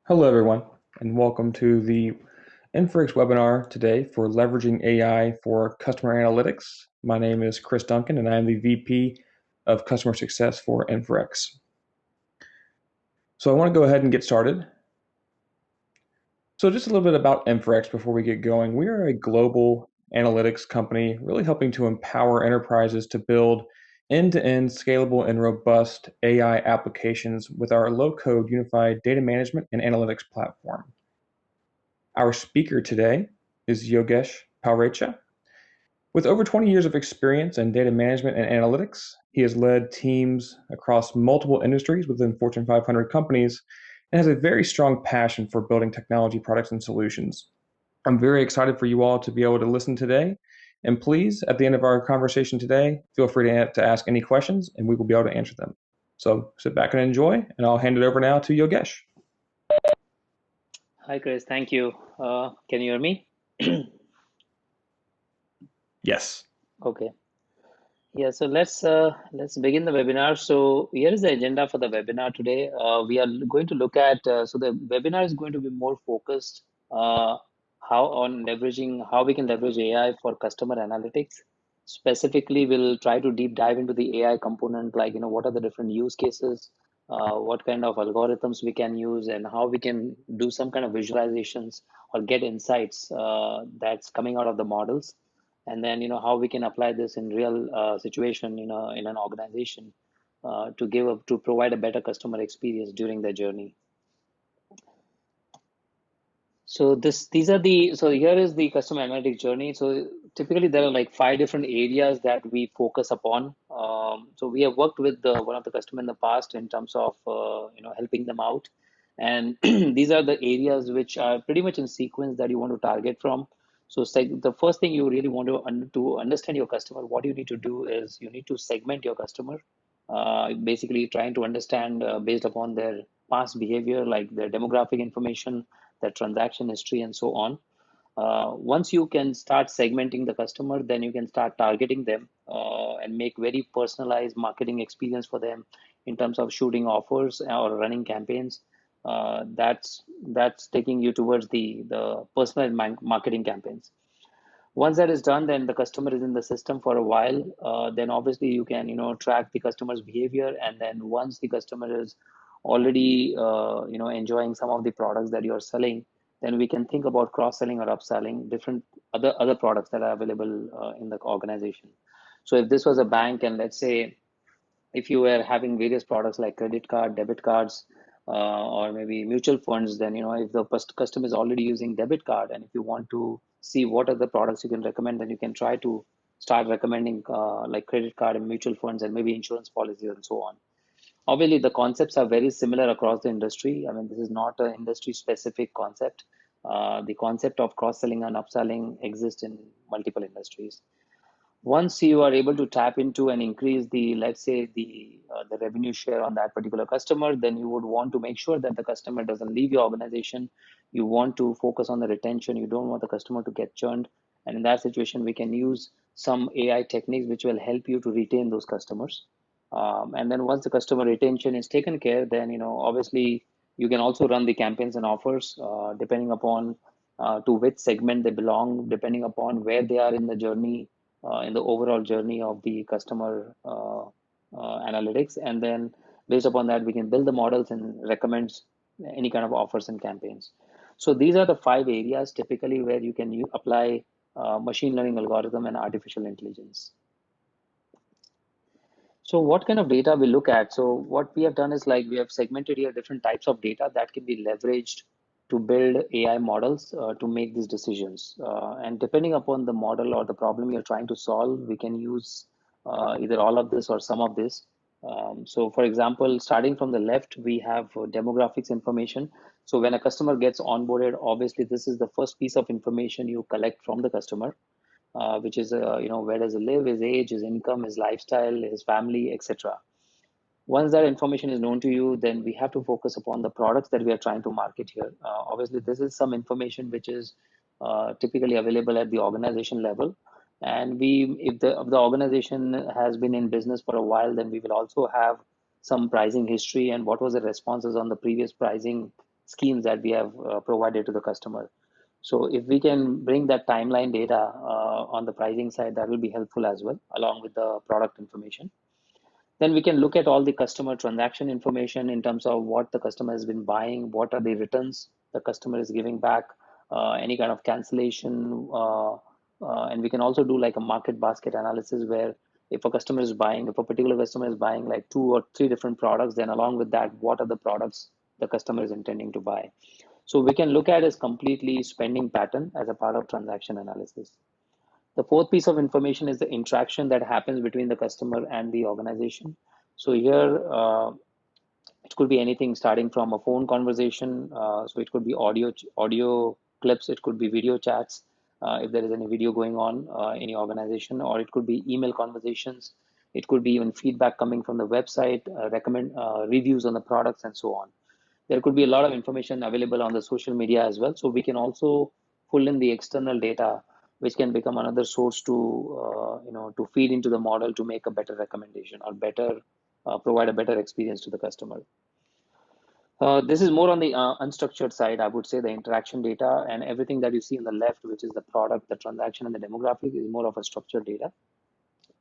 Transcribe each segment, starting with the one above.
Hello, everyone, and welcome to the Inferix webinar today for leveraging AI for customer analytics. My name is Chris Duncan, and I am the VP of Customer Success for Inferix. So I want to go ahead and get started. So just a little bit about Inferix before we get going. We are a global analytics company, really helping to empower enterprises to build end-to-end scalable and robust AI applications with our low-code unified data management and analytics platform. Our speaker today is Yogesh Palrecha. With over 20 years of experience in data management and analytics, he has led teams across multiple industries within Fortune 500 companies and has a very strong passion for building technology products and solutions. I'm very excited for you all to be able to listen today. And please, at the end of our conversation today, feel free to ask any questions and we will be able to answer them. So sit back and enjoy, and I'll hand it over now to Yogesh. Hi, Chris. Thank you. Can you hear me? Yes. Okay. Yeah. So let's begin the webinar. So here is the agenda for the webinar today. We are going to look at so the webinar is going to be more focused how on leveraging how we can leverage AI for customer analytics. Specifically, we'll try to deep dive into the AI component, like what are the different use cases, what kind of algorithms we can use, and how we can do some kind of visualizations or get insights that's coming out of the models, and then how we can apply this in real situation in an organization to provide a better customer experience during their journey. So here is the customer analytics journey. So typically there are like 5 different areas that we focus upon. So we have worked with one of the customer in the past in terms of helping them out, and these are the areas which are pretty much in sequence that you want to target from. So the first thing you really want to understand your customer, what you need to do is you need to segment your customer, basically trying to understand based upon their past behavior, like their demographic information, their transaction history, and so on. Once you can start segmenting the customer, then you can start targeting them and make very personalized marketing experience for them in terms of shooting offers or running campaigns. That's taking you towards the personalized marketing campaigns. Once that is done, then the customer is in the system for a while. Then obviously you can track the customer's behavior, and then once the customer is already enjoying some of the products that you're selling, then we can think about cross-selling or upselling different other products that are available in the organization. So if this was a bank, and let's say if you were having various products like credit card, debit cards, or maybe mutual funds, then if the customer is already using debit card, and if you want to see what are the products you can recommend, then you can try to start recommending like credit card and mutual funds and maybe insurance policies and so on. Obviously, the concepts are very similar across the industry. I mean, this is not an industry specific concept. The concept of cross-selling and upselling exists in multiple industries. Once you are able to tap into and increase the, let's say, the revenue share on that particular customer, then you would want to make sure that the customer doesn't leave your organization. You want to focus on the retention. You don't want the customer to get churned. And in that situation, we can use some AI techniques which will help you to retain those customers. And then once the customer retention is taken care, then obviously you can also run the campaigns and offers depending upon to which segment they belong, depending upon where they are in the journey, in the overall journey of the customer analytics. And then based upon that, we can build the models and recommend any kind of offers and campaigns. So these are the 5 areas typically where you can apply machine learning algorithm and artificial intelligence. So what kind of data we look at? So what we have done is, like, we have segmented here different types of data that can be leveraged to build AI models to make these decisions. And depending upon the model or the problem you're trying to solve, we can use either all of this or some of this. So for example, starting from the left, we have demographics information. So when a customer gets onboarded, obviously this is the first piece of information you collect from the customer, which is where does he live, his age, his income, his lifestyle, his family, etc. Once that information is known to you, then we have to focus upon the products that we are trying to market here. Obviously, this is some information which is typically available at the organization level. And if the organization has been in business for a while, then we will also have some pricing history and what was the responses on the previous pricing schemes that we have provided to the customer. So if we can bring that timeline data on the pricing side, that will be helpful as well, along with the product information. Then we can look at all the customer transaction information in terms of what the customer has been buying, what are the returns the customer is giving back, any kind of cancellation. And we can also do like a market basket analysis where if a customer is buying, if a particular customer is buying like 2 or 3 different products, then along with that, what are the products the customer is intending to buy. So we can look at as completely spending pattern as a part of transaction analysis. The fourth piece of information is the interaction that happens between the customer and the organization. So here, it could be anything starting from a phone conversation. So it could be audio clips, it could be video chats, if there is any video going on in your organization, or it could be email conversations. It could be even feedback coming from the website, recommend reviews on the products, and so on. There could be a lot of information available on the social media as well. So we can also pull in the external data, which can become another source to to feed into the model to make a better recommendation or better provide a better experience to the customer. This is more on the unstructured side. I would say the interaction data and everything that you see on the left, which is the product, the transaction, and the demographic, is more of a structured data.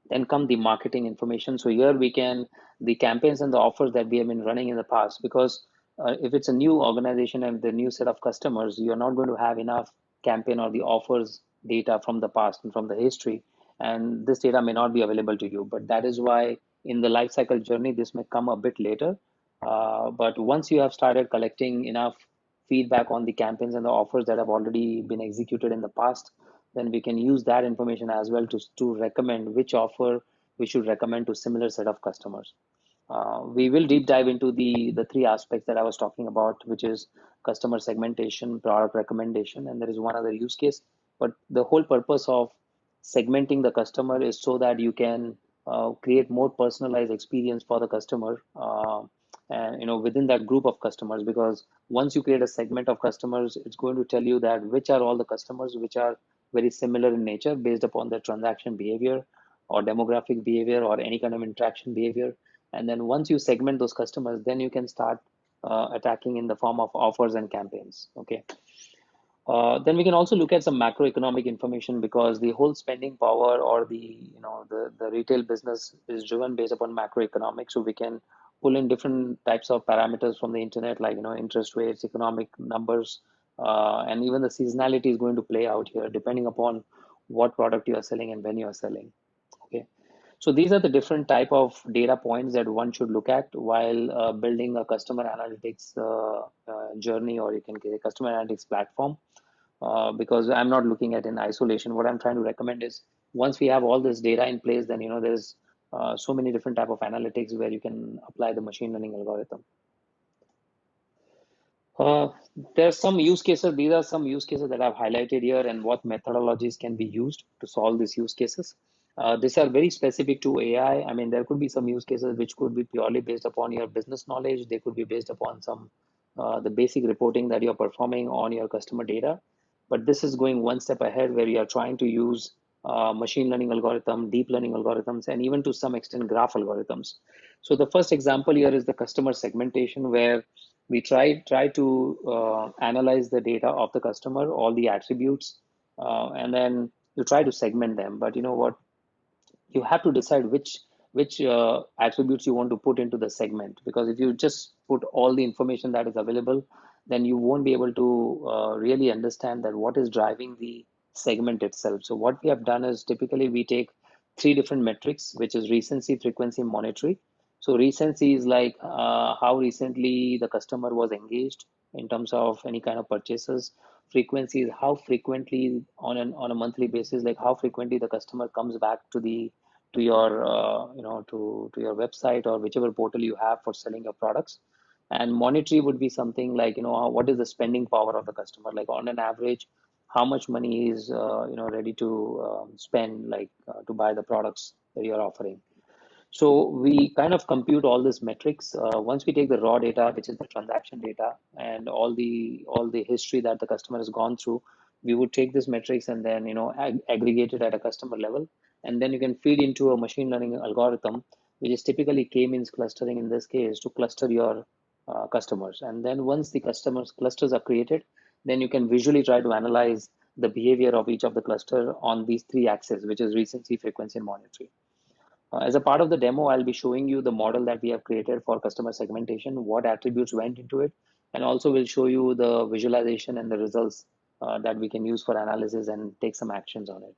Then come the marketing information. So here we can, the campaigns and the offers that we have been running in the past, because if it's a new organization and the new set of customers, you're not going to have enough campaign or the offers data from the past and from the history. And this data may not be available to you, but that is why in the life cycle journey, this may come a bit later. But once you have started collecting enough feedback on the campaigns and the offers that have already been executed in the past, then we can use that information as well to recommend which offer we should recommend to similar set of customers. We will deep dive into the 3 aspects that I was talking about, which is customer segmentation, product recommendation, and there is one other use case. But the whole purpose of segmenting the customer is so that you can create more personalized experience for the customer, and within that group of customers. Because once you create a segment of customers, it's going to tell you that which are all the customers which are very similar in nature based upon their transaction behavior or demographic behavior or any kind of interaction behavior. And then once you segment those customers, then you can start attacking in the form of offers and campaigns. Okay. Then we can also look at some macroeconomic information, because the whole spending power or the retail business is driven based upon macroeconomics. So we can pull in different types of parameters from the internet, like interest rates, economic numbers, and even the seasonality is going to play out here depending upon what product you are selling and when you are selling. Okay. So these are the different type of data points that one should look at while building a customer analytics journey, or you can get a customer analytics platform. Because I'm not looking at in isolation. What I'm trying to recommend is once we have all this data in place, then there's so many different type of analytics where you can apply the machine learning algorithm. Uh, there's some use cases. These are some use cases that I've highlighted here, and what methodologies can be used to solve these use cases. These are very specific to AI. I mean, there could be some use cases which could be purely based upon your business knowledge. They could be based upon some the basic reporting that you're performing on your customer data. But this is going one step ahead, where you are trying to use machine learning algorithm, deep learning algorithms, and even to some extent graph algorithms. So the first example here is the customer segmentation, where we try to analyze the data of the customer, all the attributes, and then you try to segment them. But you know what? You have to decide which attributes you want to put into the segment, because if you just put all the information that is available, then you won't be able to really understand that what is driving the segment itself. So what we have done is, typically we take 3 different metrics, which is recency, frequency, monetary. So recency is like how recently the customer was engaged in terms of any kind of purchases. Frequency is how frequently on a monthly basis, like how frequently the customer comes back to your to your website or whichever portal you have for selling your products. And monetary would be something like what is the spending power of the customer, like on an average how much money is ready to spend, like to buy the products that you're offering. So we kind of compute all these metrics. Once we take the raw data, which is the transaction data, and all the history that the customer has gone through, we would take these metrics and then aggregate it at a customer level, and then you can feed into a machine learning algorithm, which is typically k-means clustering in this case, to cluster your customers. And then once the customers clusters are created, then you can visually try to analyze the behavior of each of the cluster on these three axes, which is recency, frequency, and monitoring. As a part of the demo, I'll be showing you the model that we have created for customer segmentation, what attributes went into it, and also will show you the visualization and the results that we can use for analysis and take some actions on it.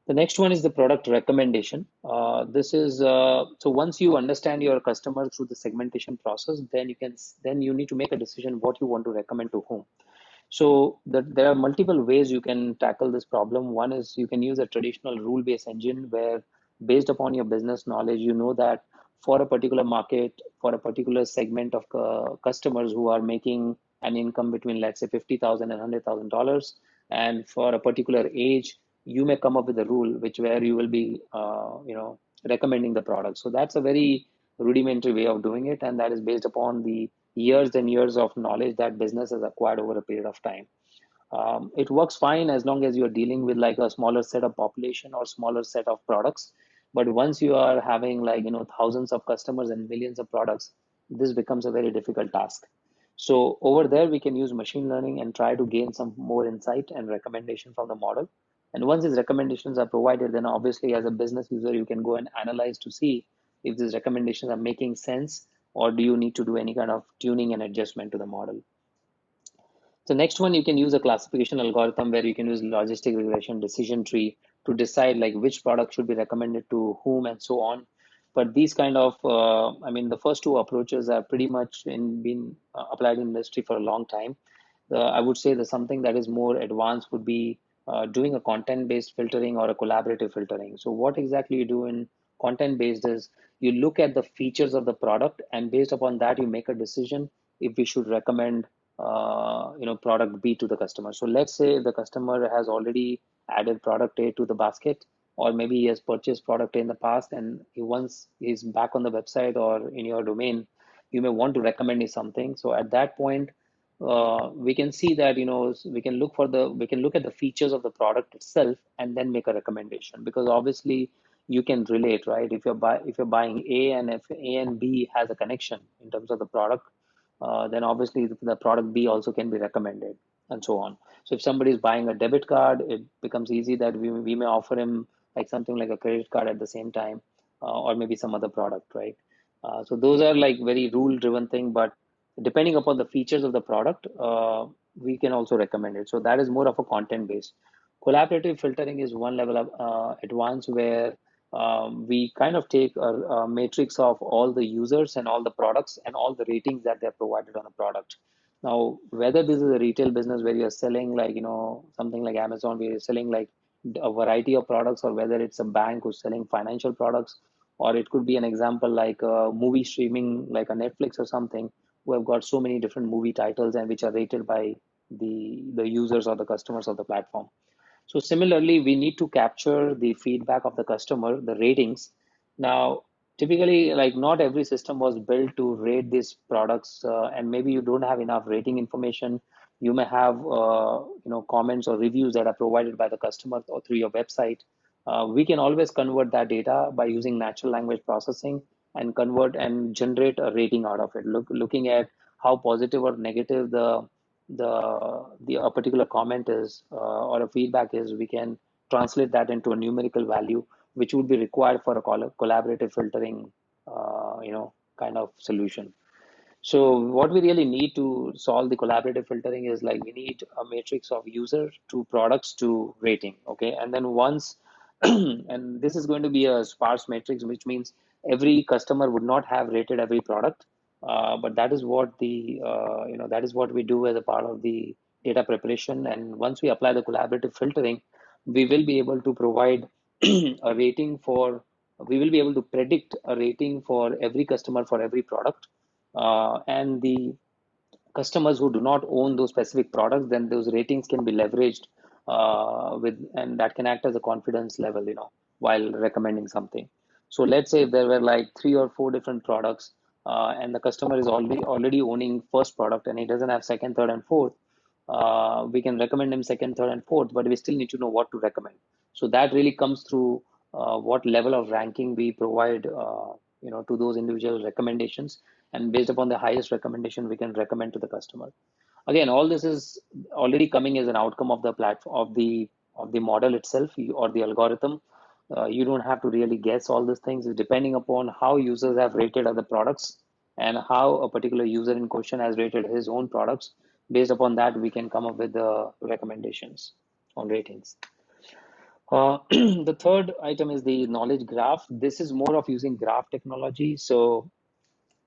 The next one is the product recommendation. This is so once you understand your customer through the segmentation process, then you need to make a decision what you want to recommend to whom. So there are multiple ways you can tackle this problem. One is you can use a traditional rule-based engine where, based upon your business knowledge, you know that for a particular market, for a particular segment of customers who are making an income between, let's say, $50,000 and $100,000, and for a particular age, you may come up with a rule which where you will be, recommending the product. So that's a very rudimentary way of doing it, and that is based upon the years and years of knowledge that business has acquired over a period of time. It works fine as long as you're dealing with like a smaller set of population or smaller set of products. But once you are having like, thousands of customers and millions of products, this becomes a very difficult task. So over there, we can use machine learning and try to gain some more insight and recommendation from the model. And once these recommendations are provided, then obviously as a business user, you can go and analyze to see if these recommendations are making sense, or do you need to do any kind of tuning and adjustment to the model. So next one, you can use a classification algorithm where you can use logistic regression decision tree to decide like which product should be recommended to whom and so on. But these kind of, the first two approaches are pretty much been applied in industry for a long time. I would say that something that is more advanced would be doing a content-based filtering or a collaborative filtering. So what exactly you do in content-based is you look at the features of the product, and based upon that, you make a decision if we should recommend product B to the customer. So let's say the customer has already added product A to the basket, or maybe he has purchased product A in the past, and once he's back on the website or in your domain, you may want to recommend me something. So at that point, we can see that we can look at the features of the product itself and then make a recommendation, because obviously you can relate, right? If you're buying A, and if A and B has a connection in terms of the product, then obviously the product B also can be recommended, and so on. So if somebody is buying a debit card, it becomes easy that we may offer him like something like a credit card at the same time, or maybe some other product, right? So those are like very rule driven thing, but depending upon the features of the product, we can also recommend it. So that is more of a content based. Collaborative filtering is one level of advanced, where we kind of take a matrix of all the users and all the products and all the ratings that they're provided on a product. Now, whether this is a retail business where you're selling like, something like Amazon, where you're selling like a variety of products, or whether it's a bank who's selling financial products, or it could be an example like a movie streaming, like a Netflix or something, who have got so many different movie titles and which are rated by the users or the customers of the platform. So similarly, we need to capture the feedback of the customer, the ratings. Now, typically, like not every system was built to rate these products, and maybe you don't have enough rating information. You may have, comments or reviews that are provided by the customer or through your website. We can always convert that data by using natural language processing and convert and generate a rating out of it. Looking at how positive or negative the a particular comment is, or a feedback is, we can translate that into a numerical value, which would be required for a collaborative filtering, kind of solution. So what we really need to solve the collaborative filtering is like we need a matrix of user to products to rating. Okay. And then once, and this is going to be a sparse matrix, which means every customer would not have rated every product. But that is what that is what we do as a part of the data preparation. And once we apply the collaborative filtering, we will be able to provide a rating for, we will be able to predict a rating for every customer for every product, and the customers who do not own those specific products, then those ratings can be leveraged, and that can act as a confidence level, while recommending something. So let's say if there were like 3 or 4 different products, and the customer is already owning first product and he doesn't have second, third, and fourth. We can recommend him second, third, and fourth, but we still need to know what to recommend. So that really comes through what level of ranking we provide, to those individual recommendations. and based upon the highest recommendation, we can recommend to the customer. Again, all this is already coming as an outcome of the platform of the model itself or the algorithm. You don't have to really guess all these things. It's depending upon how users have rated other products and how a particular user in question has rated his own products. Based upon that, we can come up with the recommendations on ratings. The third item is the knowledge graph. This is more of using graph technology. So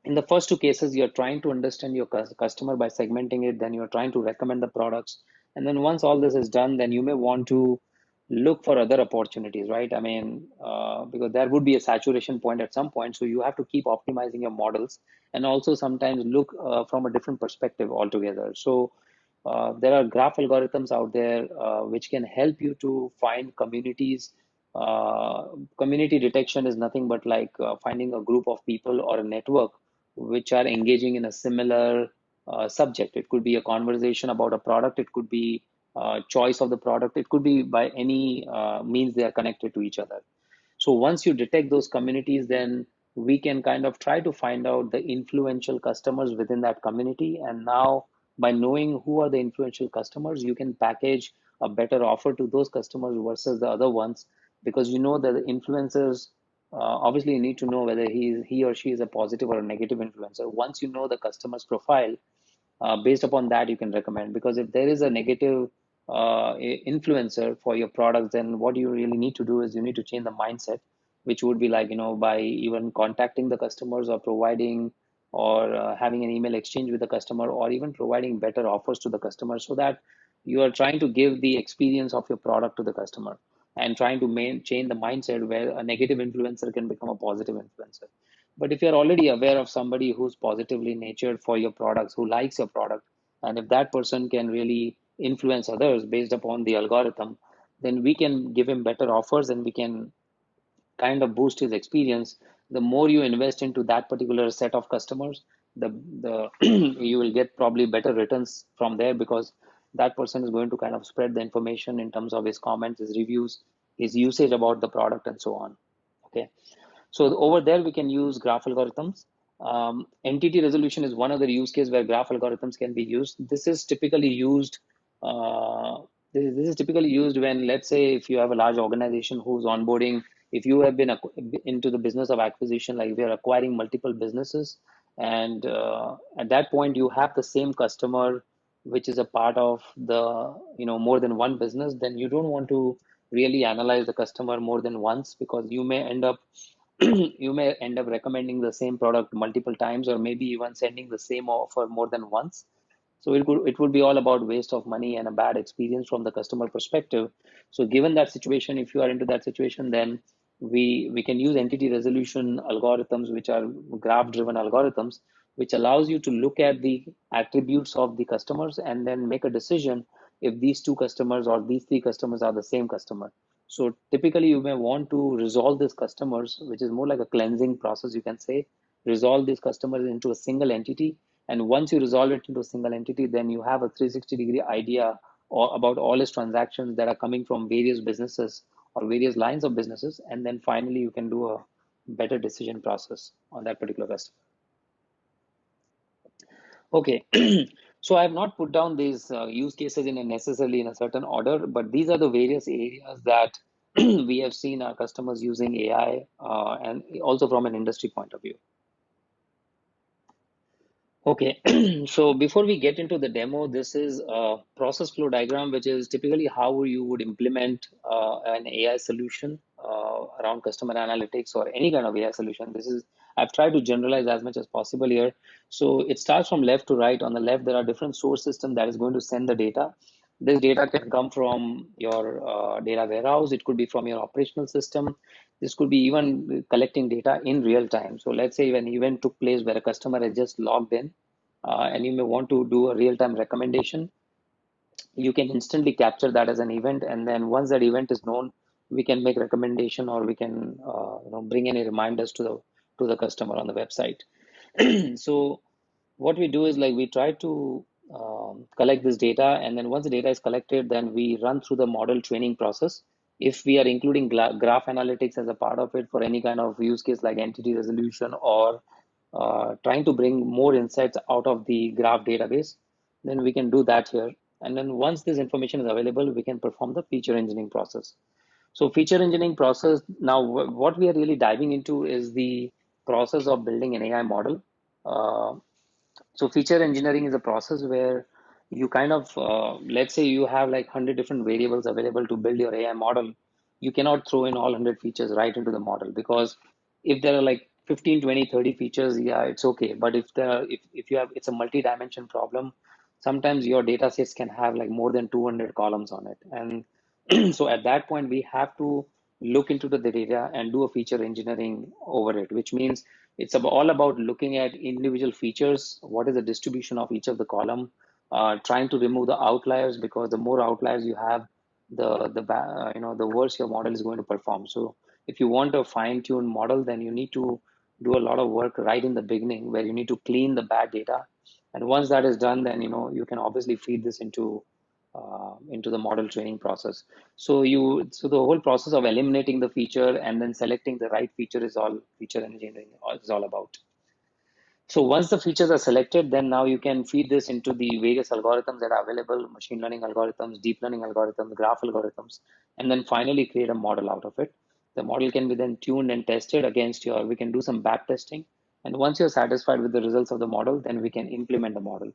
in the first two cases, you're trying to understand your customer by segmenting it, then you're trying to recommend the products. And then once all this is done, then you may want to look for other opportunities, right? I mean, because there would be a saturation point at some point. So you have to keep optimizing your models and also sometimes look from a different perspective altogether. So there are graph algorithms out there which can help you to find communities. Community detection is nothing but like finding a group of people or a network which are engaging in a similar subject. It could be a conversation about a product, it could be choice of the product, it could be by any means they are connected to each other. So once you detect those communities, then we can kind of try to find out the influential customers within that community. And now, by knowing who are the influential customers, you can package a better offer to those customers versus the other ones, because you know that the influencers obviously you need to know whether he or she is a positive or a negative influencer. Once you know the customer's profile, based upon that you can recommend, because if there is a negative influencer for your products, then what you really need to do is you need to change the mindset, which would be like, by even contacting the customers or providing or having an email exchange with the customer, or even providing better offers to the customer, so that you are trying to give the experience of your product to the customer and trying to change the mindset where a negative influencer can become a positive influencer. But if you're already aware of somebody who's positively natured for your products, who likes your product, and if that person can really influence others based upon the algorithm, then we can give him better offers and we can kind of boost his experience. The more you invest into that particular set of customers, the you will get probably better returns from there, because that person is going to kind of spread the information in terms of his comments, his reviews, his usage about the product, and so on. Okay. So over there, we can use graph algorithms. Entity resolution is one other use case where graph algorithms can be used. This is typically used. Uh, this is typically used when, let's say, if you have a large organization who's onboarding, if you have been into the business of acquisition, like we are acquiring multiple businesses, and at that point you have the same customer, which is a part of the, more than one business, then you don't want to really analyze the customer more than once, because you may end up you may end up recommending the same product multiple times, or maybe even sending the same offer more than once. So it would be all about waste of money and a bad experience from the customer perspective. So given that situation, if you are into that situation, then we can use entity resolution algorithms, which are graph driven algorithms, which allows you to look at the attributes of the customers and then make a decision if these two customers or these three customers are the same customer. So typically you may want to resolve these customers, which is more like a cleansing process, you can say, resolve these customers into a single entity. And once you resolve it into a single entity, then you have a 360-degree idea about all its transactions that are coming from various businesses or various lines of businesses. And then finally, you can do a better decision process on that particular customer. Okay. So I have not put down these use cases in a necessarily in a certain order, but these are the various areas that we have seen our customers using AI, and also from an industry point of view. Okay, so before we get into the demo, this is a process flow diagram, which is typically how you would implement an AI solution around customer analytics or any kind of AI solution. I've tried to generalize as much as possible here. So it starts from left to right. On the left, there are different source systems that is going to send the data. This data can come from your data warehouse. It could be from your operational system. This could be even collecting data in real time. So let's say when an event took place where a customer has just logged in, and you may want to do a real-time recommendation, you can instantly capture that as an event. And then once that event is known, we can make recommendation, or we can bring any reminders to the customer on the website. So what we do is, like, we try to collect this data, and then once the data is collected, then we run through the model training process. If we are including graph analytics as a part of it for any kind of use case like entity resolution or trying to bring more insights out of the graph database, then we can do that here. And then once this information is available, we can perform the feature engineering process. So feature engineering process, now what we are really diving into is the process of building an AI model. Uh, so feature engineering is a process where you kind of, let's say you have like 100 different variables available to build your AI model. You cannot throw in all 100 features right into the model, because if there are like 15, 20, 30 features, yeah, it's okay. But if you have, it's a multi-dimension problem, sometimes your data sets can have like more than 200 columns on it. And so at that point, we have to look into the data and do a feature engineering over it, which means it's all about looking at individual features. What is the distribution of each of the column? Trying to remove the outliers, because the more outliers you have, the worse your model is going to perform. So if you want a fine-tuned model, then you need to do a lot of work right in the beginning, where you need to clean the bad data. And once that is done, then you can obviously feed this into the model training process. So the whole process of eliminating the feature and then selecting the right feature is all feature engineering is all about. So once the features are selected, then now you can feed this into the various algorithms that are available: machine learning algorithms, deep learning algorithms, graph algorithms, and then finally create a model out of it. The model can be then tuned and tested against we can do some back testing. And once you're satisfied with the results of the model, then we can implement the model.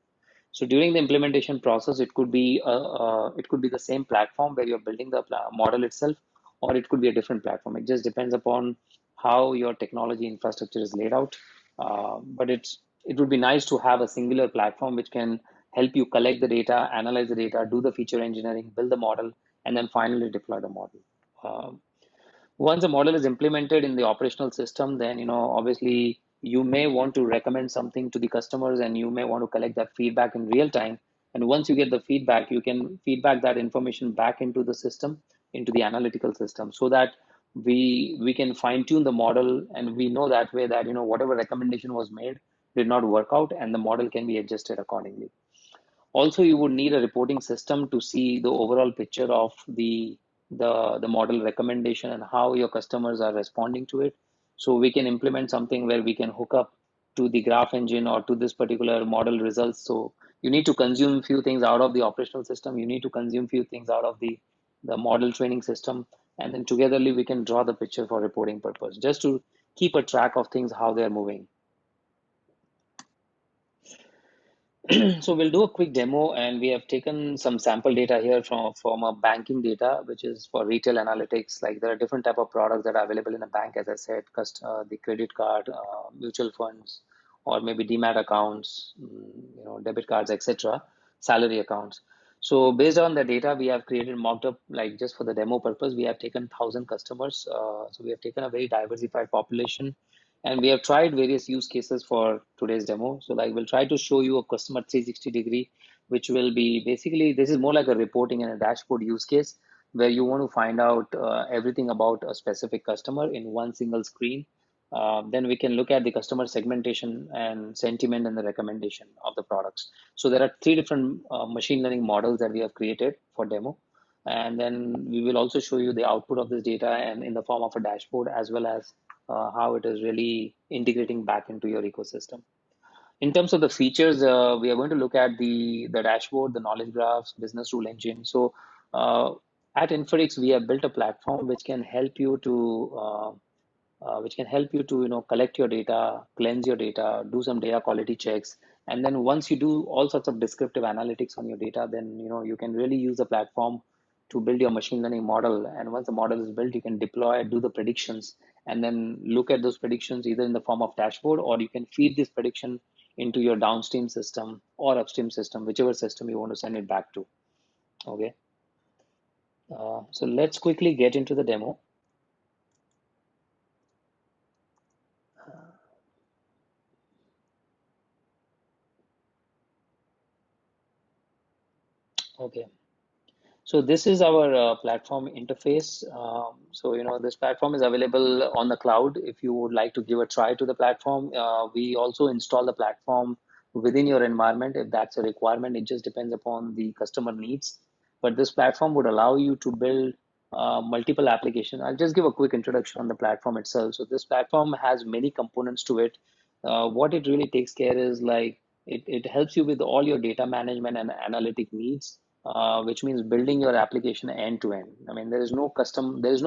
So during the implementation process, it could be the same platform where you're building the model itself, or it could be a different platform. It just depends upon how your technology infrastructure is laid out. But it would be nice to have a singular platform which can help you collect the data, analyze the data, do the feature engineering, build the model, and then finally deploy the model. Once a model is implemented in the operational system, then obviously you may want to recommend something to the customers, and you may want to collect that feedback in real time. And once you get the feedback, you can feedback that information back into the system, into the analytical system, so that we can fine tune the model, and we know that way that whatever recommendation was made did not work out, and the model can be adjusted accordingly. Also, you would need a reporting system to see the overall picture of the model recommendation and how your customers are responding to it. So we can implement something where we can hook up to the graph engine or to this particular model results. So you need to consume few things out of the operational system. You need to consume few things out of the model training system, and then togetherly we can draw the picture for reporting purpose, just to keep a track of things, how they're moving. So we'll do a quick demo, and we have taken some sample data here from a banking data, which is for retail analytics. Like there are different type of products that are available in a bank, as I said, the credit card, mutual funds, or maybe demat accounts, debit cards, etc., salary accounts. So based on the data, we have created mocked up, like just for the demo purpose, we have taken 1,000 customers. So we have taken a very diversified population, and we have tried various use cases for today's demo. So like we'll try to show you a customer 360-degree, which will be basically, this is more like a reporting and a dashboard use case, where you want to find out everything about a specific customer in one single screen. Then we can look at the customer segmentation and sentiment and the recommendation of the products. So there are three different machine learning models that we have created for demo. And then we will also show you the output of this data and in the form of a dashboard, as well as how it is really integrating back into your ecosystem. In terms of the features, we are going to look at the dashboard, the knowledge graphs, business rule engine. So at Inferix, we have built a platform which can help you to collect your data, cleanse your data, do some data quality checks, and then once you do all sorts of descriptive analytics on your data, then you can really use the platform to build your machine learning model. And once the model is built, you can deploy, do the predictions, and then look at those predictions either in the form of dashboard, or you can feed this prediction into your downstream system or upstream system, whichever system you want to send it back to. Okay. So let's quickly get into the demo. Okay. So this is our platform interface. So this platform is available on the cloud. If you would like to give a try to the platform, we also install the platform within your environment if that's a requirement. It just depends upon the customer needs. But this platform would allow you to build multiple applications. I'll just give a quick introduction on the platform itself. So this platform has many components to it. what it really takes care is like it helps you with all your data management and analytic needs, which means building your application end to end. I mean, there is no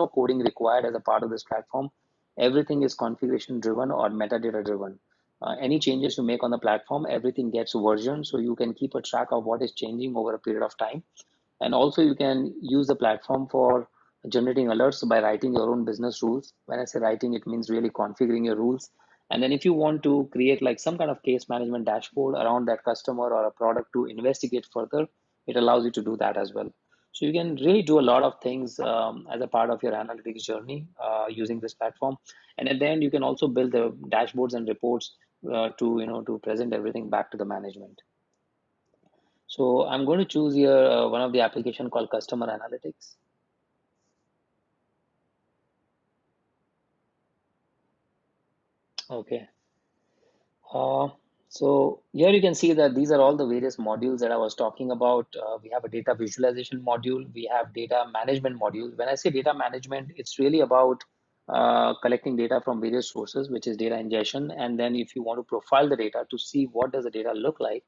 coding required as a part of this platform. Everything is configuration driven or metadata driven. Any changes you make on the platform, everything gets versioned, so you can keep a track of what is changing over a period of time. And also you can use the platform for generating alerts by writing your own business rules. When I say writing, it means really configuring your rules. And then if you want to create like some kind of case management dashboard around that customer or a product to investigate further, it allows you to do that as well. So you can really do a lot of things as a part of your analytics journey using this platform. And at the end, you can also build the dashboards and reports to present everything back to the management. So I'm going to choose here one of the application called Customer Analytics. Okay. Uh, so here you can see that these are all the various modules that I was talking about. We have a data visualization module. We have data management module. When I say data management, it's really about collecting data from various sources, which is data ingestion. And then if you want to profile the data to see what does the data look like,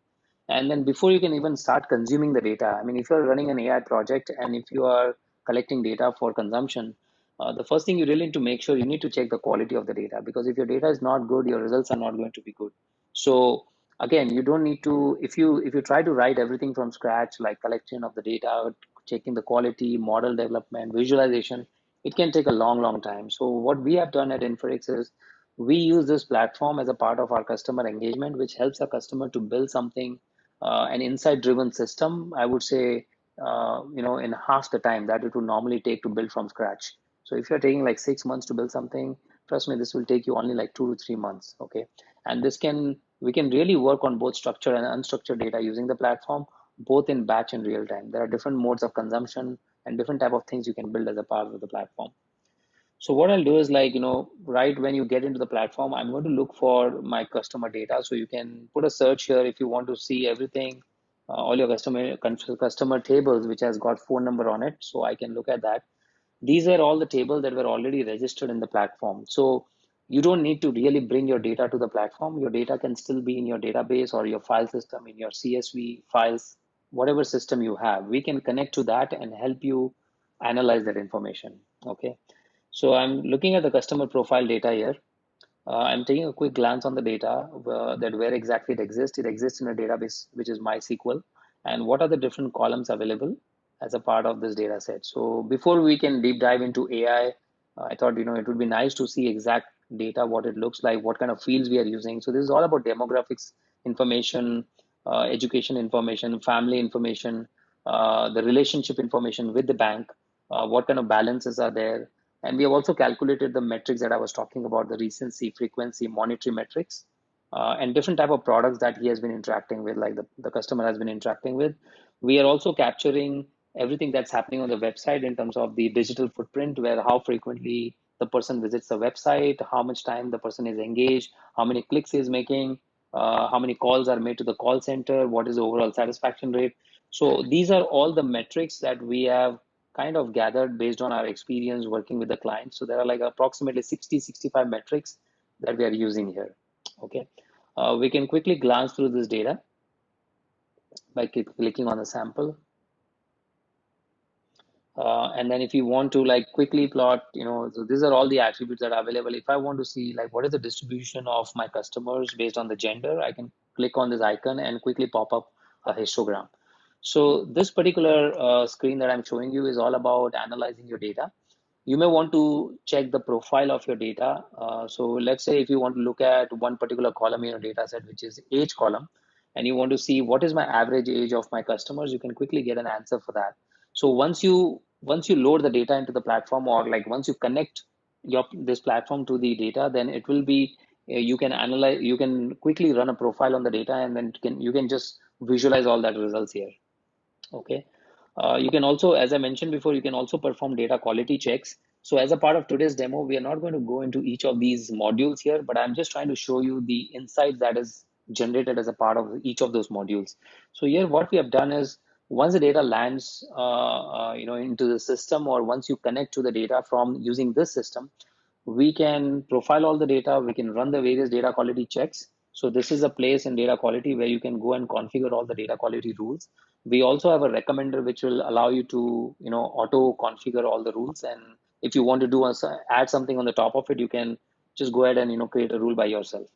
and then before you can even start consuming the data, I mean, if you're running an AI project and if you are collecting data for consumption, the first thing you really need to make sure you need to check the quality of the data, because if your data is not good, your results are not going to be good. So again, you don't need to, if you try to write everything from scratch, like collection of the data, checking the quality, model development, visualization, it can take a long time. So what we have done at Inferix is we use this platform as a part of our customer engagement, which helps a customer to build something, an insight driven system, I would say, in half the time that it would normally take to build from scratch. So if you're taking like 6 months to build something, trust me, this will take you only like 2 to 3 months. Okay. And we can really work on both structured and unstructured data using the platform, both in batch and real time. There are different modes of consumption and different type of things you can build as a part of the platform. So what I'll do is like, right when you get into the platform, I'm going to look for my customer data. So you can put a search here if you want to see everything, all your customer tables, which has got phone number on it. So I can look at that. These are all the tables that were already registered in the platform. So you don't need to really bring your data to the platform. Your data can still be in your database or your file system, in your CSV files, whatever system you have. We can connect to that and help you analyze that information. Okay. So I'm looking at the customer profile data here. I'm taking a quick glance on the data, that where exactly it exists. It exists in a database, which is MySQL. And what are the different columns available as a part of this data set? So before we can deep dive into AI, I thought, it would be nice to see exact data, what it looks like, what kind of fields we are using. So this is all about demographics information, education information, family information, the relationship information with the bank, what kind of balances are there. And we have also calculated the metrics that I was talking about, the recency, frequency, monetary metrics, and different type of products that he has been interacting with, like the customer has been interacting with. We are also capturing everything that's happening on the website in terms of the digital footprint, where how frequently the person visits the website, how much time the person is engaged, how many clicks he is making, how many calls are made to the call center, what is the overall satisfaction rate. So these are all the metrics that we have kind of gathered based on our experience working with the client. So there are like approximately 65 metrics that we are using here. Okay. We can quickly glance through this data by clicking on the sample. And then if you want to like quickly plot, so these are all the attributes that are available. If I want to see like what is the distribution of my customers based on the gender, I can click on this icon and quickly pop up a histogram. So this particular screen that I'm showing you is all about analyzing your data. You may want to check the profile of your data. So let's say if you want to look at one particular column in your data set, which is age column, and you want to see what is my average age of my customers, you can quickly get an answer for that. So once you load the data into the platform, or like once you connect this platform to the data, then it will be, you can analyze, you can quickly run a profile on the data, and then you can just visualize all that results here. Okay. You can also, as I mentioned before, you can also perform data quality checks. So as a part of today's demo, we are not going to go into each of these modules here, but I'm just trying to show you the insight that is generated as a part of each of those modules. So here, what we have done is once the data lands, into the system, or once you connect to the data from using this system, we can profile all the data, we can run the various data quality checks. So this is a place in data quality where you can go and configure all the data quality rules. We also have a recommender which will allow you to, auto configure all the rules. And if you want to add something on the top of it, you can just go ahead and, create a rule by yourself.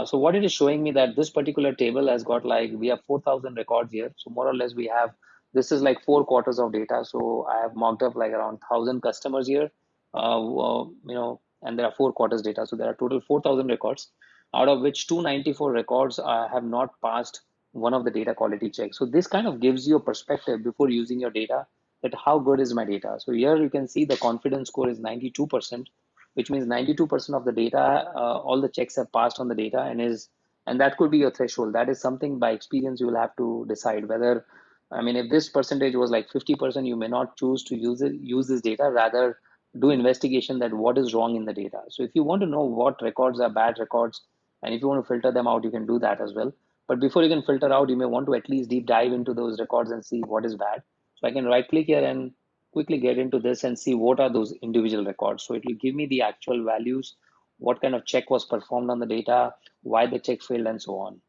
So what it is showing me that this particular table has got like, we have 4,000 records here. So more or less we have, this is like 4 quarters of data. So I have marked up like around 1,000 customers here, and there are 4 quarters data. So there are total 4,000 records, out of which 294 records have not passed one of the data quality checks. So this kind of gives you a perspective before using your data, that how good is my data. So here you can see the confidence score is 92%, which means 92% of the data, all the checks have passed on the data, and that could be your threshold. That is something by experience you will have to decide whether, I mean, if this percentage was like 50%, you may not choose to use this data, rather do investigation that what is wrong in the data. So if you want to know what records are bad records, and if you want to filter them out, you can do that as well. But before you can filter out, you may want to at least deep dive into those records and see what is bad. So I can right click here and quickly get into this and see what are those individual records. So it will give me the actual values, what kind of check was performed on the data, why the check failed, and so on.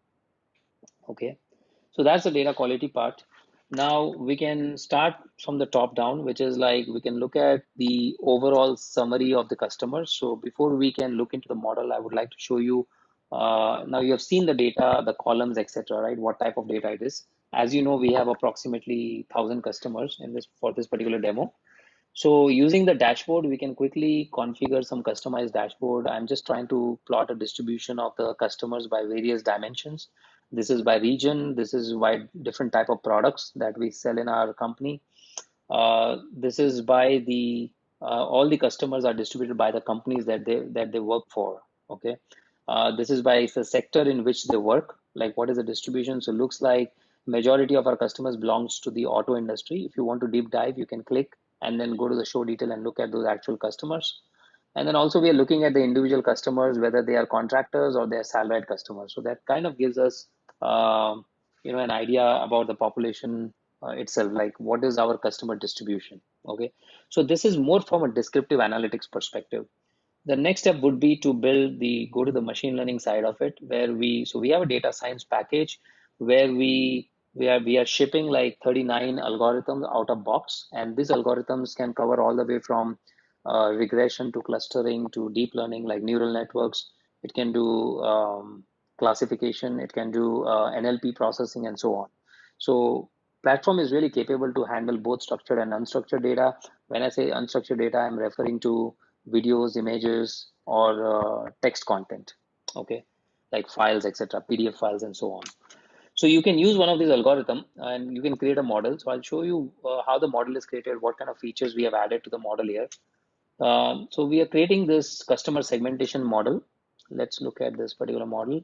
Okay, so that's the data quality part. Now we can start from the top down, which is like we can look at the overall summary of the customers. So before we can look into the model, I would like to show you, now you have seen the data, the columns, etc., right? What type of data it is. As you know, we have approximately 1,000 customers in this for this particular demo. So using the dashboard, we can quickly configure some customized dashboard. I'm just trying to plot a distribution of the customers by various dimensions. This is by region. This is by different type of products that we sell in our company. This is by all the customers are distributed by the companies that they work for. Okay. This is by the sector in which they work. Like what is the distribution? So it looks like majority of our customers belongs to the auto industry. If you want to deep dive, you can click and then go to the show detail and look at those actual customers. And then also we are looking at the individual customers, whether they are contractors or they are salaried customers. So that kind of gives us, an idea about the population itself, like what is our customer distribution. Okay. So this is more from a descriptive analytics perspective. The next step would be to go to the machine learning side of it, where we have a data science package where we are shipping like 39 algorithms out of box, and these algorithms can cover all the way from regression to clustering to deep learning, like neural networks. It can do classification, it can do NLP processing, and so on. So platform is really capable to handle both structured and unstructured data. When I say unstructured data, I'm referring to videos, images, or text content. Okay, like files, etc., PDF files, and so on. So you can use one of these algorithm and you can create a model. So I'll show you how the model is created, what kind of features we have added to the model here. So we are creating this customer segmentation model. Let's look at this particular model.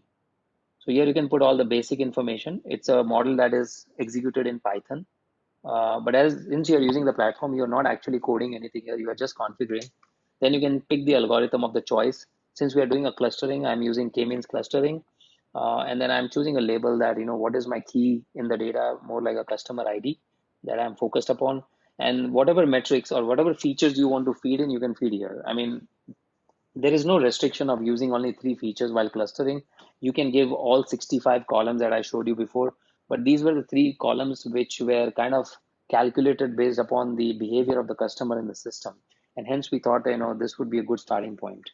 So here you can put all the basic information. It's a model that is executed in Python. But since you're using the platform, you're not actually coding anything here, you are just configuring. Then you can pick the algorithm of the choice. Since we are doing a clustering, I'm using k-means clustering. And then I'm choosing a label that, what is my key in the data, more like a customer ID that I'm focused upon. And whatever metrics or whatever features you want to feed in, you can feed here. I mean, there is no restriction of using only 3 features while clustering. You can give all 65 columns that I showed you before, but these were the 3 columns which were kind of calculated based upon the behavior of the customer in the system. And hence we thought, this would be a good starting point.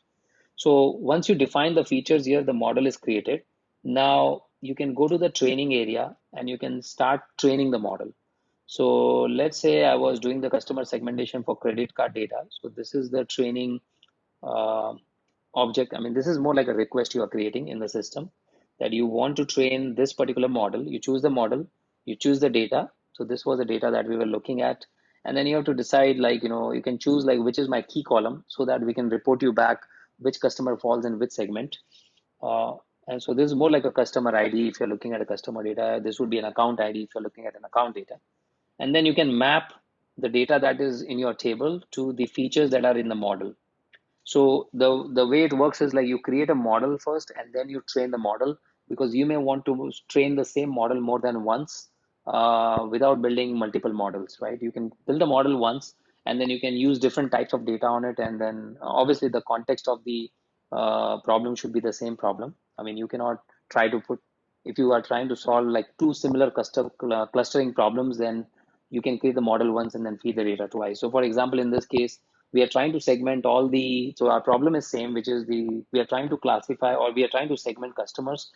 So once you define the features here, the model is created. Now you can go to the training area and you can start training the model. So let's say I was doing the customer segmentation for credit card data. So this is the training uh, object. I mean, this is more like a request you are creating in the system, that you want to train this particular model. You choose the model, you choose the data. So this was the data that we were looking at. And then you have to decide, like, you can choose like which is my key column so that we can report you back which customer falls in which segment. Uh, and so this is more like a customer ID if you're looking at a customer data. This would be an account ID if you're looking at an account data. And then you can map the data that is in your table to the features that are in the model. So the way it works is like you create a model first and then you train the model, because you may want to train the same model more than once without building multiple models, right? You can build a model once and then you can use different types of data on it, and then obviously the context of the problem should be the same problem. I mean, you cannot try to put, if you are trying to solve like two similar clustering problems, then you can create the model once and then feed the data twice. So for example, in this case, we are trying to segment all the, so our problem is same, which is we are trying to classify, or we are trying to segment customers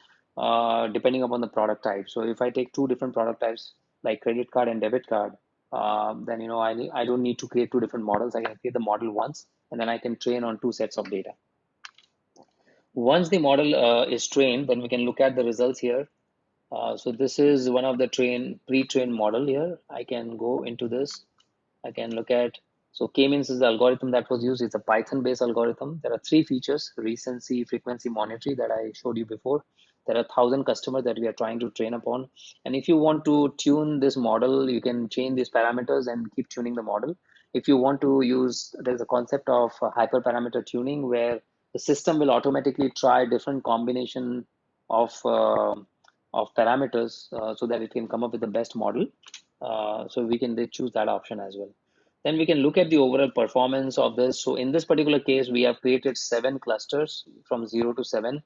depending upon the product type. So if I take two different product types like credit card and debit card, then I don't need to create two different models. I can create the model once, and then I can train on two sets of data. Once the model is trained, then we can look at the results here. So this is one of the pre-trained model here. I can go into this. I can look at, so k-means is the algorithm that was used. It's a Python-based algorithm. There are three features: recency, frequency, monetary, that I showed you before. There are 1,000 customers that we are trying to train upon. And if you want to tune this model, you can change these parameters and keep tuning the model. If you want to use, there's a concept of hyperparameter tuning, where the system will automatically try different combination of parameters so that it can come up with the best model. So we can choose that option as well. Then we can look at the overall performance of this. So in this particular case, we have created 7 clusters from 0 to 7,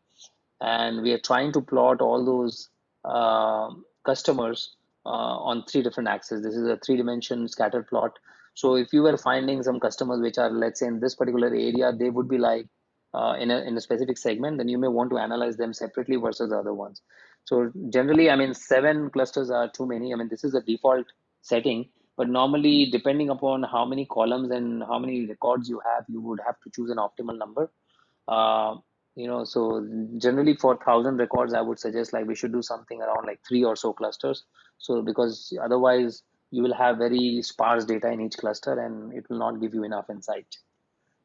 and we are trying to plot all those customers on 3 different axes. This is a 3-dimension scatter plot. So if you were finding some customers which are, let's say, in this particular area, they would be like in a specific segment, then you may want to analyze them separately versus the other ones. So generally, I mean, 7 clusters are too many. I mean, this is a default setting, but normally, depending upon how many columns and how many records you have, you would have to choose an optimal number. Uh, so generally for 1,000 records, I would suggest like we should do something around like 3 or so clusters. So because otherwise you will have very sparse data in each cluster and it will not give you enough insight.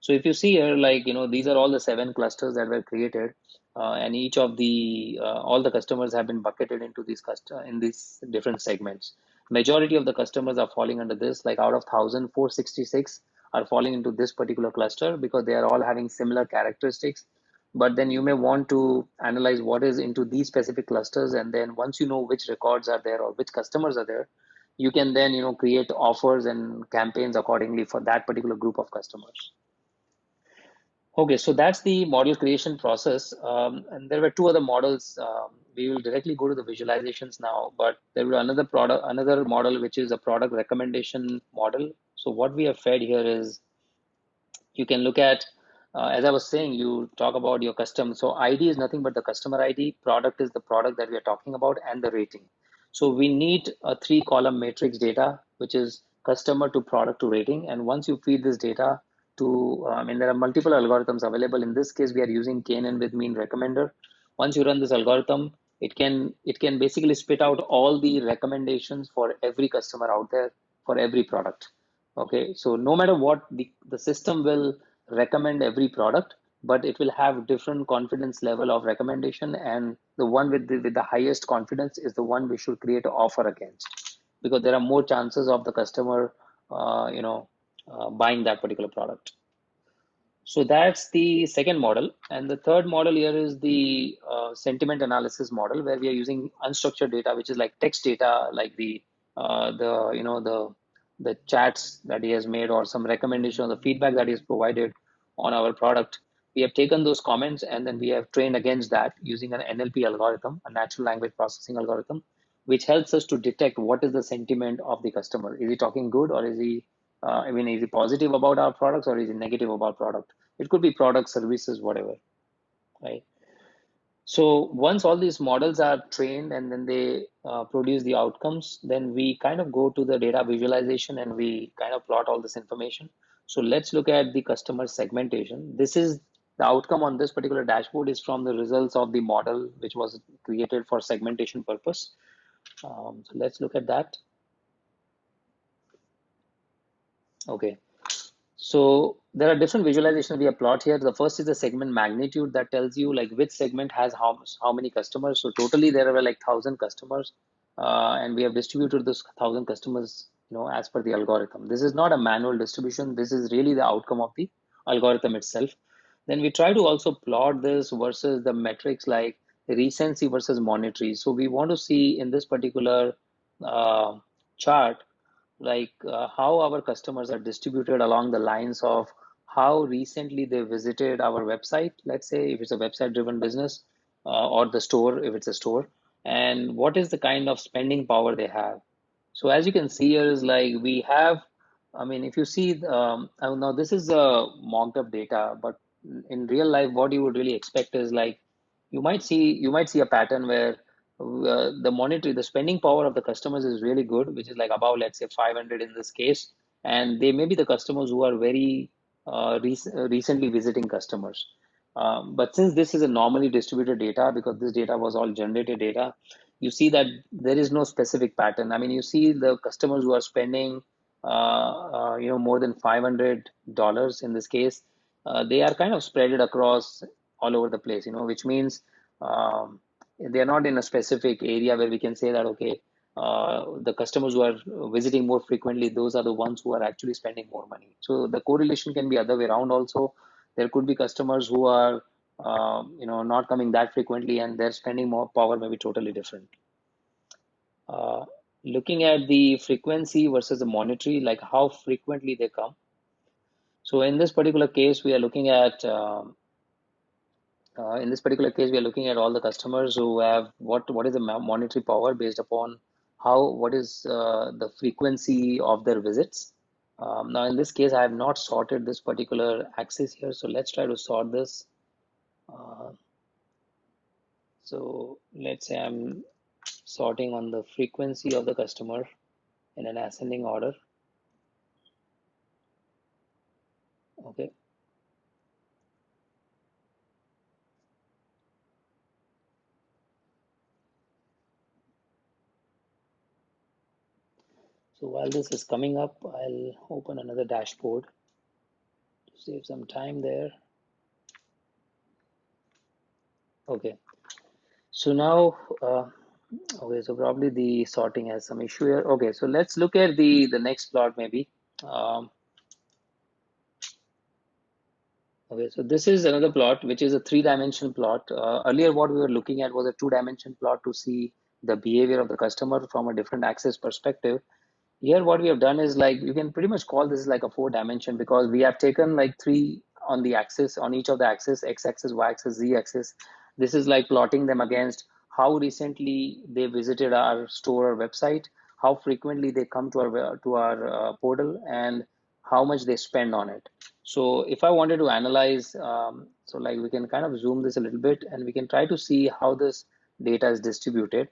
So if you see here, like, these are all the 7 clusters that were created, and each of all the customers have been bucketed into in these different segments. Majority of the customers are falling under this, like out of 1,466 are falling into this particular cluster because they are all having similar characteristics. But then you may want to analyze what is into these specific clusters, and then once you know which records are there or which customers are there, you can then create offers and campaigns accordingly for that particular group of customers. Okay, so that's the model creation process. And there were 2 other models. We will directly go to the visualizations now, but there will another model, which is a product recommendation model. So what we have fed here is, you can look at, as I was saying, you talk about your custom. So ID is nothing but the customer ID. Product is the product that we are talking about, and the rating. So we need a 3-column matrix data, which is customer to product to rating. And once you feed this data to, there are multiple algorithms available. In this case, we are using k-NN with mean recommender. Once you run this algorithm, it can basically spit out all the recommendations for every customer out there for every product. Okay, so no matter what, the system will recommend every product, but it will have different confidence level of recommendation, and the one with the highest confidence is the one we should create an offer against, because there are more chances of the customer buying that particular product. So that's the second model. And the third model here is the sentiment analysis model, where we are using unstructured data, which is like text data, like the chats that he has made, or some recommendation, or the feedback that he has provided on our product. We have taken those comments and then we have trained against that using an NLP algorithm, a natural language processing algorithm, which helps us to detect what is the sentiment of the customer. Is he talking good, or is he is he positive about our products, or is he negative about product? It could be product, services, whatever, right? So once all these models are trained and then they produce the outcomes, then we kind of go to the data visualization and we kind of plot all this information. So let's look at the customer segmentation. This is the outcome on this particular dashboard is from the results of the model, which was created for segmentation purpose. So let's look at that. Okay. So there are different visualizations we have plot here. The first is the segment magnitude, that tells you like which segment has how many customers. So totally there were like 1,000 customers, and we have distributed those 1,000 customers, as per the algorithm. This is not a manual distribution. This is really the outcome of the algorithm itself. Then we try to also plot this versus the metrics like recency versus monetary. So we want to see in this particular chart, like how our customers are distributed along the lines of how recently they visited our website, let's say if it's a website driven business, or the store if it's a store, and what is the kind of spending power they have. So as you can see here is like we have, I mean, if you see, now this is mocked up data, but in real life, what you would really expect is like you might see a pattern where the spending power of the customers is really good, which is like about, let's say, 500 in this case, and they may be the customers who are very recently visiting customers. But since this is a normally distributed data, because this data was all generated data, you see that there is no specific pattern. I mean, you see the customers who are spending, more than $500 in this case, they are kind of spread it across all over the place, which means um, they are not in a specific area where we can say that, okay, the customers who are visiting more frequently, those are the ones who are actually spending more money. So the correlation can be other way around also. There could be customers who are, not coming that frequently, and their spending more power may be totally different. Uh, Looking at the frequency versus the monetary, like how frequently they come. So in this particular case, we are looking at all the customers who have what is the monetary power based upon what is the frequency of their visits. Now in this case, I have not sorted this particular axis here, so let's try to sort this. Uh, so let's say I'm sorting on the frequency of the customer in an ascending order. Okay. So while this is coming up, I'll open another dashboard to save some time there. Okay. So now, okay, so probably the sorting has some issue here. Okay, so let's look at the next plot maybe. Um, okay, so this is another plot, which is a three-dimensional plot. Earlier, what we were looking at was a two-dimension plot to see the behavior of the customer from a different axis perspective. Here, what we have done is like you can pretty much call this like a four-dimension, because we have taken like three on the axis, on each of the axis, x-axis, y-axis, z-axis. This is like plotting them against how recently they visited our store or website, how frequently they come to our portal, and how much they spend on it. So if I wanted to analyze, so like we can kind of zoom this a little bit, and we can try to see how this data is distributed.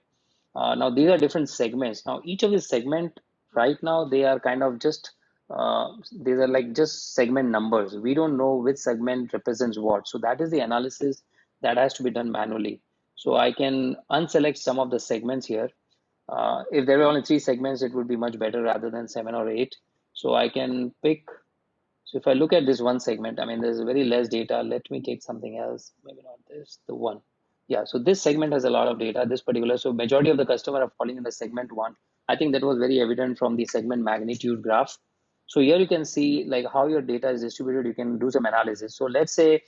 Now these are different segments. Now each of these segment right now they are kind of just these are like just segment numbers. We don't know which segment represents what. So that is the analysis that has to be done manually. So I can unselect some of the segments here. If there were only three segments, it would be much better rather than seven or eight. So I can pick. So if I look at this one segment, I mean, there's very less data. Let me take something else. Maybe not this, the one. Yeah, so this segment has a lot of data, this particular. So majority of the customer are falling in the segment one. I think that was very evident from the segment magnitude graph. So here you can see like how your data is distributed. You can do some analysis. So let's say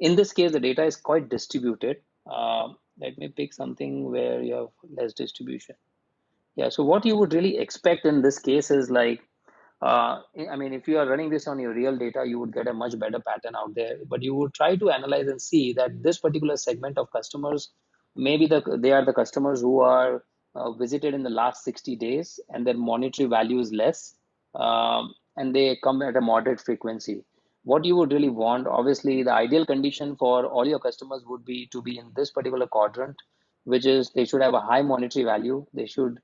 in this case, the data is quite distributed. Let me pick something where you have less distribution. Yeah, so what you would really expect in this case is like, I mean, if you are running this on your real data, you would get a much better pattern out there. But you would try to analyze and see that this particular segment of customers, maybe they are the customers who are visited in the last 60 days, and their monetary value is less, and they come at a moderate frequency. What you would really want, obviously, the ideal condition for all your customers would be to be in this particular quadrant, which is they should have a high monetary value. They should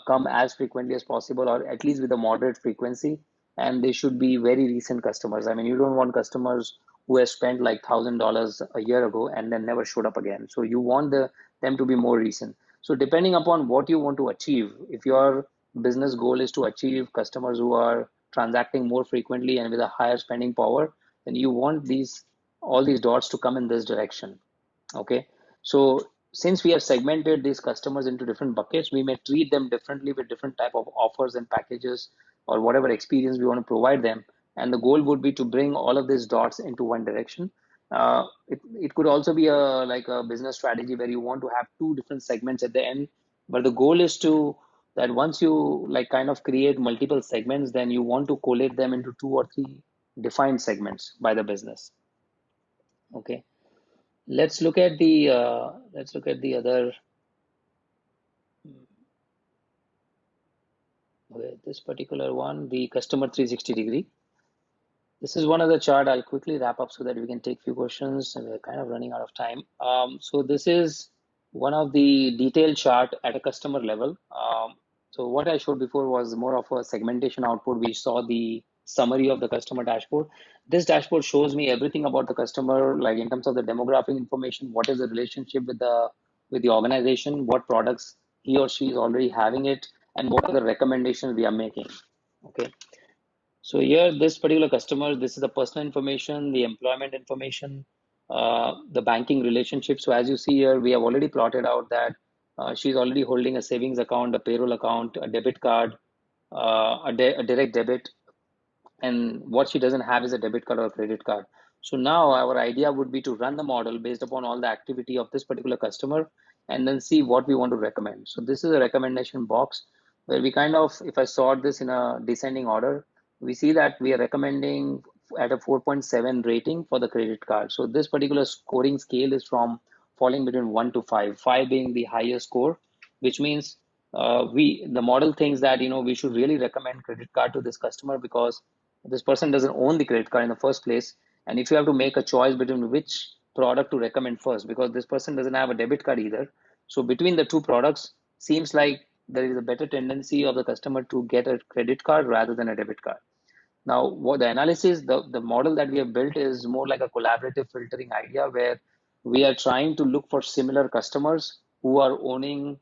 come as frequently as possible, or at least with a moderate frequency, and they should be very recent customers. I mean, you don't want customers who have spent like $1,000 a year ago and then never showed up again. So you want them to be more recent. So depending upon what you want to achieve, if your business goal is to achieve customers who are transacting more frequently and with a higher spending power, then you want all these dots to come in this direction. Okay, so since we have segmented these customers into different buckets, we may treat them differently with different type of offers and packages, or whatever experience we want to provide them. And the goal would be to bring all of these dots into one direction. It could also be like a business strategy where you want to have two different segments at the end, but the goal is to that once you like kind of create multiple segments, then you want to collate them into 2 or 3 defined segments by the business. Okay, let's look at the other. Okay, this particular one, the customer 360 degree. This is one of the chart. I'll quickly wrap up so that we can take few questions, and we're kind of running out of time. So this is one of the detailed chart at a customer level. So what I showed before was more of a segmentation output. We saw the summary of the customer dashboard. This dashboard shows me everything about the customer, like in terms of the demographic information, what is the relationship with the organization, what products he or she is already having it, and what are the recommendations we are making. Okay. So here, this particular customer, this is the personal information, the employment information, the banking relationship. So as you see here, we have already plotted out that she's already holding a savings account, a payroll account, a debit card, a direct debit, and what she doesn't have is a debit card or a credit card. So now our idea would be to run the model based upon all the activity of this particular customer and then see what we want to recommend. So this is a recommendation box where we kind of, if I sort this in a descending order, we see that we are recommending at a 4.7 rating for the credit card. So this particular scoring scale is from falling between 1 to 5, 5 being the highest score, which means we the model thinks that we should really recommend credit card to this customer because this person doesn't own the credit card in the first place. And if you have to make a choice between which product to recommend first, because this person doesn't have a debit card either, so between the two products, seems like there is a better tendency of the customer to get a credit card rather than a debit card. Now, what the analysis, the model that we have built is more like a collaborative filtering idea where we are trying to look for similar customers who are owning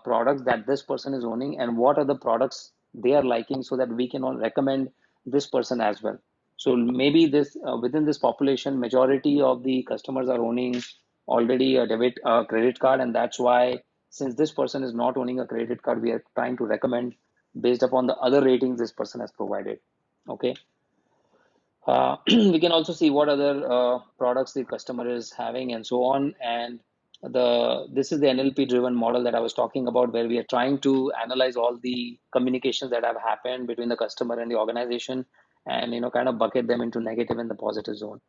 products that this person is owning and what are the products they are liking so that we can all recommend this person as well. So maybe this within this population, majority of the customers are owning already a debit credit card, and that's why since this person is not owning a credit card, we are trying to recommend based upon the other ratings this person has provided. Okay. We can also see what other products the customer is having and so on. And this is the NLP driven model that I was talking about, where we are trying to analyze all the communications that have happened between the customer and the organization, and kind of bucket them into negative and the positive zone.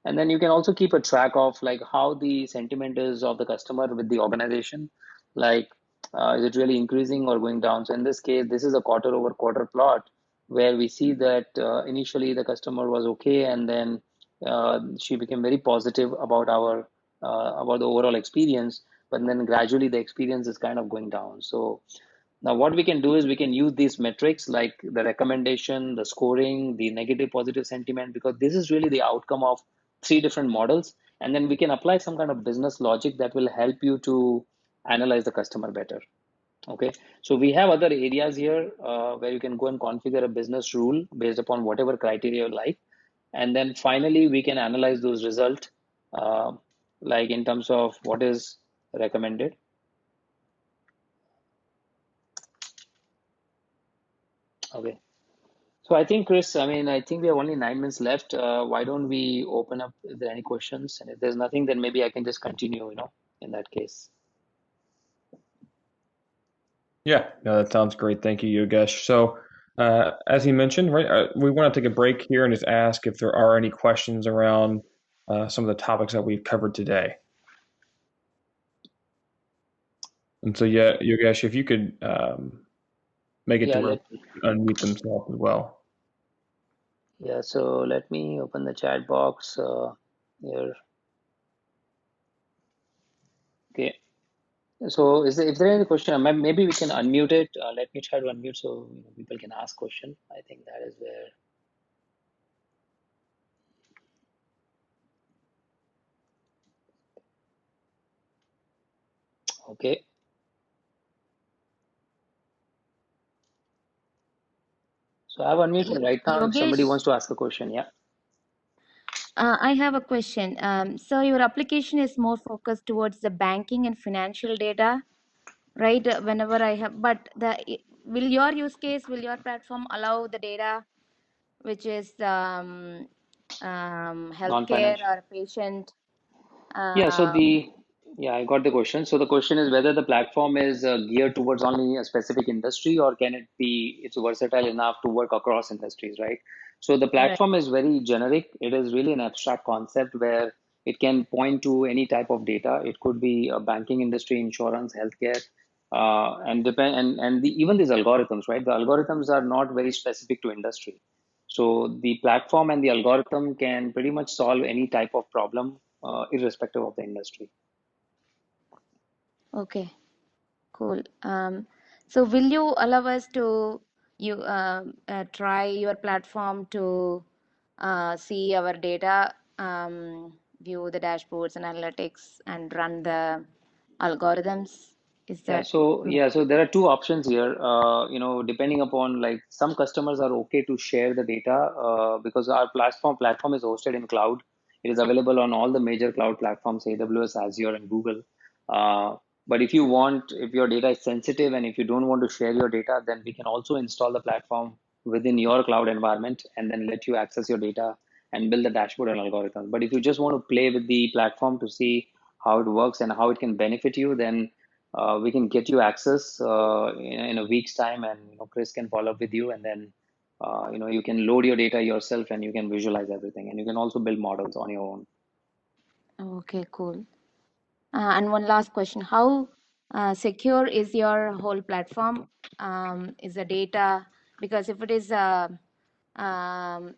And then you can also keep a track of like how the sentiment is of the customer with the organization, like is it really increasing or going down. So in this case, this is a quarter over quarter plot where we see that initially the customer was okay, and then she became very positive about about the overall experience, but then gradually the experience is kind of going down. So now what we can do is we can use these metrics like the recommendation, the scoring, the negative positive sentiment, because this is really the outcome of 3 different models, and then we can apply some kind of business logic that will help you to analyze the customer better. Okay, so we have other areas here where you can go and configure a business rule based upon whatever criteria you like. And then finally, we can analyze those results, uh, like in terms of what is recommended. Okay, so I think, Chris, I mean, I think we have only 9 minutes left. Why don't we open up if there are any questions? And if there's nothing, then maybe I can just continue, in that case. Yeah, no, that sounds great. Thank you, Yogesh. So, as he mentioned, right, we want to take a break here and just ask if there are any questions around some of the topics that we've covered today. And so, yeah, Yogesh, if you could make it to Yeah, where unmute themselves as well. so let me open the chat box here. Okay. So if there any question, maybe we can unmute it. Let me try to unmute so people can ask question. I think that is where. Okay. So I have unmuted right now. If somebody Yogesh, wants to ask a question, yeah. I have a question. So your application is more focused towards the banking and financial data, right? Whenever I have, but will your use case, will your platform allow the data which is healthcare Non-financial. or patient? Yeah. So Um, Yeah, I got the question. So the question is whether the platform is geared towards only a specific industry, or can it be, it's versatile enough to work across industries, right? So the Right. platform is very generic. It is really an abstract concept where it can point to any type of data. It could be a banking industry, insurance, healthcare, and depend and even these algorithms, right? The algorithms are not very specific to industry. So the platform and the algorithm can pretty much solve any type of problem, irrespective of the industry. Okay, cool. So will you allow us to try your platform to see our data, view the dashboards and analytics, and run the algorithms? Is Yeah, that so there are two options here. Depending upon, like, some customers are okay to share the data because our platform is hosted in cloud. It is available on all the major cloud platforms, AWS, Azure, and Google. But if your data is sensitive and if you don't want to share your data, then we can also install the platform within your cloud environment and then let you access your data and build the dashboard and algorithm. But if you just want to play with the platform to see how it works and how it can benefit you, then we can get you access in a week's time, and Chris can follow up with you, and then you can load your data yourself and you can visualize everything, and you can also build models on your own. okay? Cool. And one last question: how secure is your whole platform? Is the data, because if it is when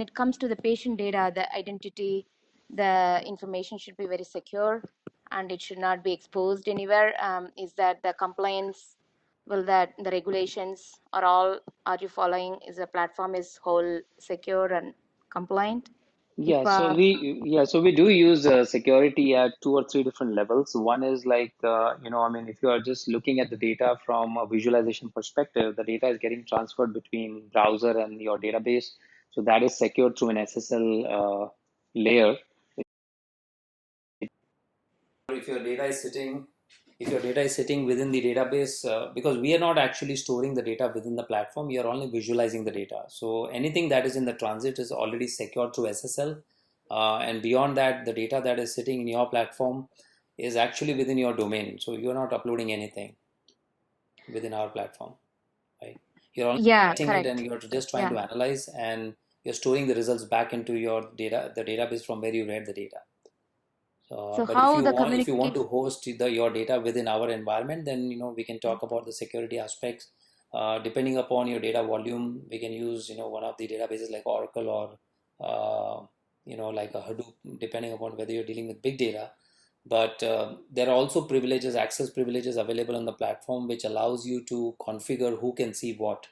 it comes to the patient data, the identity, the information should be very secure, and it should not be exposed anywhere. Is that the compliance? Will that the regulations are you following? Is the platform is whole secure and compliant? Yeah, so HIPAA. we do use security at two or three different levels. One is like, if you are just looking at the data from a visualization perspective, the data is getting transferred between browser and your database. So that is secured through an SSL layer. If your data is sitting within the database, because we are not actually storing the data within the platform, we are only visualizing the data. So anything that is in the transit is already secured through SSL, and beyond that, the data that is sitting in your platform is actually within your domain, so you're not uploading anything within our platform, right? You're only Yeah, getting it and correct. you're just trying Yeah. to analyze, and you're storing the results back into your the database from where you read the data. So But if how the you want communicate? to host your data within our environment, then we can talk about the security aspects. Depending upon your data volume, we can use one of the databases like Oracle, or like a Hadoop, depending upon whether you're dealing with big data. But there are also access privileges available on the platform, which allows you to configure who can see what.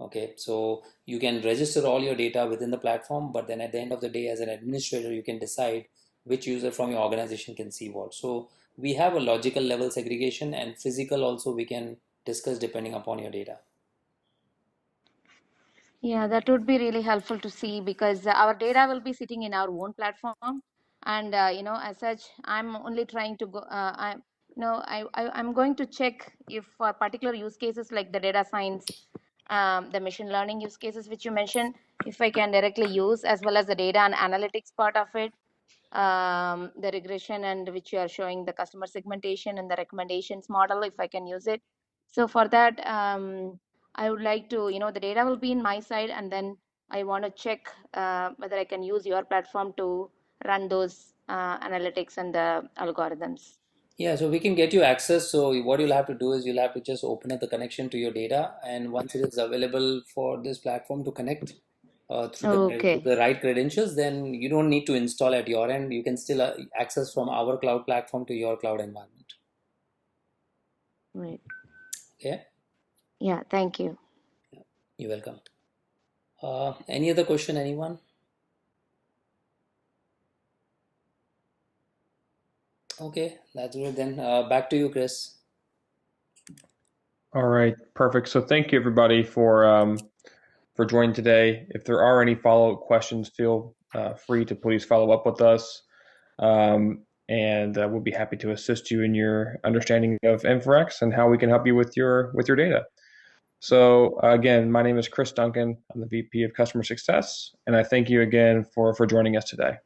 Okay, so you can register all your data within the platform, but then at the end of the day, as an administrator, you can decide which user from your organization can see what. So we have a logical level segregation, and physical also we can discuss depending upon your data. Yeah, that would be really helpful to see, because our data will be sitting in our own platform, and as such, I'm only trying to go. I'm going to check if for particular use cases like the data science, the machine learning use cases which you mentioned, if I can directly use, as well as the data and analytics part of it, the regression, and which you are showing the customer segmentation and the recommendations model, if I can use it. So for that, I would like to, the data will be in my side, and then I want to check whether I can use your platform to run those analytics and the algorithms. Yeah, so we can get you access. So what you'll have to do is you'll have to just open up the connection to your data, and once it is available for this platform to connect through Okay. the right credentials, then you don't need to install at your end. You can still access from our cloud platform to your cloud environment. Right. Okay. Yeah, thank you. You're welcome. Any other question, anyone? Okay, that's good then. Back to you, Chris. All right, perfect. So thank you everybody for joining today. If there are any follow-up questions, feel free to please follow up with us, and we'll be happy to assist you in your understanding of Inforex and how we can help you with your data. So again, my name is Chris Duncan. I'm the VP of Customer Success, and I thank you again for joining us today.